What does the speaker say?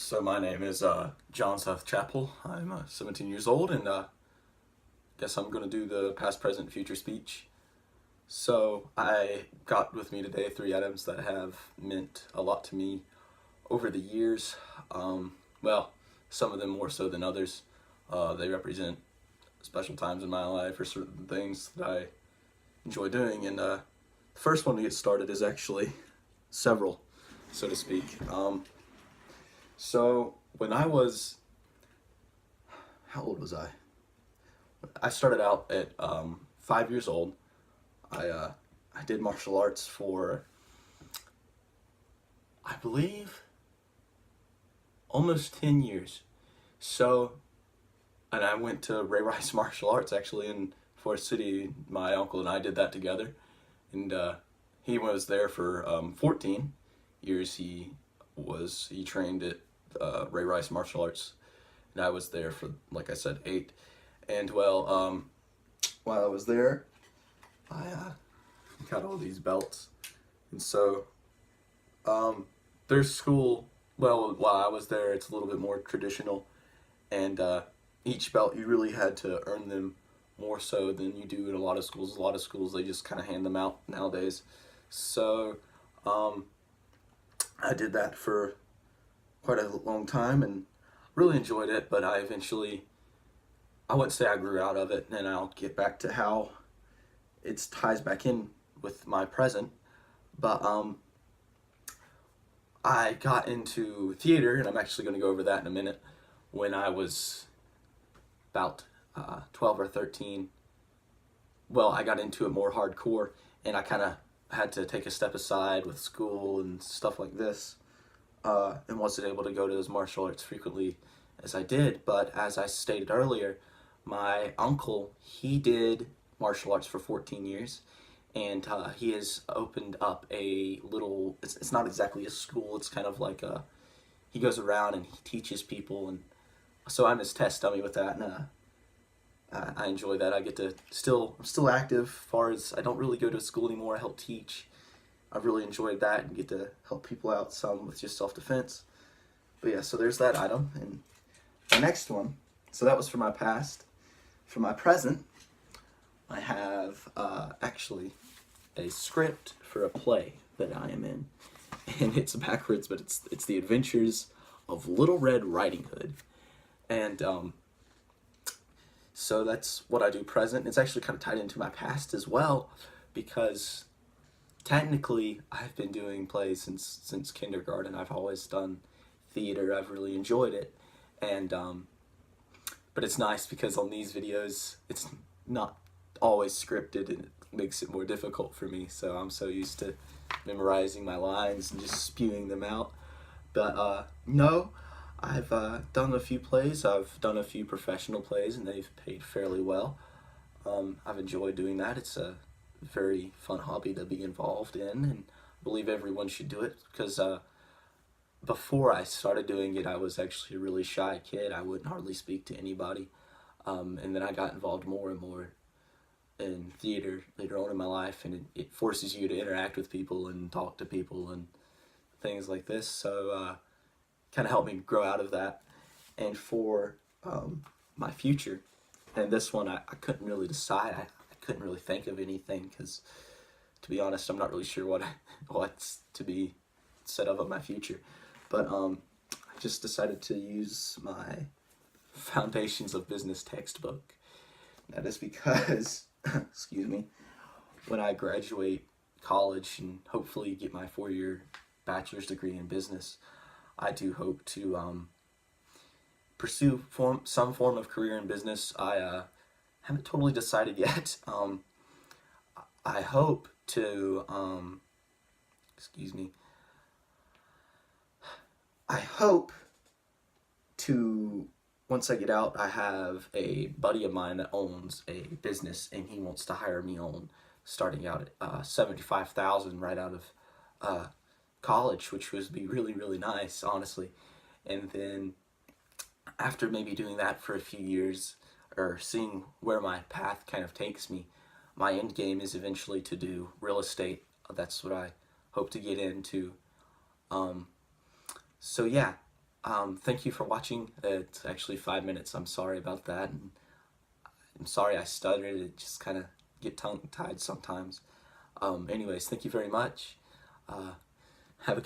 So my name is John Seth Chappell. I'm 17 years old, and guess I'm gonna do the past, present, future speech. So I got with me today three items that have meant a lot to me over the years. Well, some of them more so than others. They represent special times in my life or certain things that I enjoy doing. And the first one to get started is actually several, so to speak. So when I was, how old was I? I started out at 5 years old. I did martial arts for, I believe, almost 10 years. So, and I went to Ray Rice Martial Arts actually in Forest City. My uncle and I did that together, and he was there for 14 years. He trained at Ray Rice Martial Arts, and I was there for, like I said, 8. And well, while I was there, I got all these belts, and so their school. Well, while I was there, it's a little bit more traditional, and each belt you really had to earn them more so than you do in a lot of schools. A lot of schools they just kind of hand them out nowadays. So I did that for quite a long time and really enjoyed it, but I wouldn't say I grew out of it, and I'll get back to how it ties back in with my present. But I got into theater, and I'm actually going to go over that in a minute, when I was about 12 or 13. Well, I got into it more hardcore, and I kind of had to take a step aside with school and stuff like this, and wasn't able to go to those martial arts frequently as I did. But as I stated earlier, my uncle, he did martial arts for 14 years, and he has opened up a little, it's not exactly a school, it's kind of like he goes around and he teaches people, and so I'm his test dummy with that, and I enjoy that. I get to I'm still active as far as I don't really go to school anymore. I help teach. I've really enjoyed that and get to help people out some with just self-defense. But yeah, so there's that item. And the next one, so that was for my past. For my present, I have actually a script for a play that I am in. And it's backwards, but it's The Adventures of Little Red Riding Hood. And so that's what I do present. It's actually kind of tied into my past as well, because technically I've been doing plays since kindergarten. I've always done theater. I've really enjoyed it, and but it's nice because on these videos it's not always scripted, and it makes it more difficult for me. So I'm so used to memorizing my lines and just spewing them out. But no, I've done a few plays. I've done a few professional plays, and they've paid fairly well. I've enjoyed doing that. It's a very fun hobby to be involved in, and I believe everyone should do it, because before I started doing it, I was actually a really shy kid. I wouldn't hardly speak to anybody, and then I got involved more and more in theater later on in my life, and it forces you to interact with people and talk to people and things like this. So kind of helped me grow out of that. And for my future, and this one I couldn't really decide. I couldn't really think of anything, because to be honest, I'm not really sure what's to be said of my future. But I just decided to use my Foundations of Business textbook. That is because, excuse me, when I graduate college and hopefully get my 4-year bachelor's degree in business, I do hope to pursue some form of career in business. I haven't totally decided yet. I hope to, excuse me, I hope to, once I get out, I have a buddy of mine that owns a business, and he wants to hire me on, starting out at $75,000 right out of college, which would be really, really nice, honestly. And then after maybe doing that for a few years, or seeing where my path kind of takes me, my end game is eventually to do real estate. That's what I hope to get into. So yeah, Thank you for watching. It's actually 5 minutes. I'm sorry about that. And I'm sorry I stuttered. It just kind of get tongue-tied sometimes. Anyways, thank you very much. Uh, have a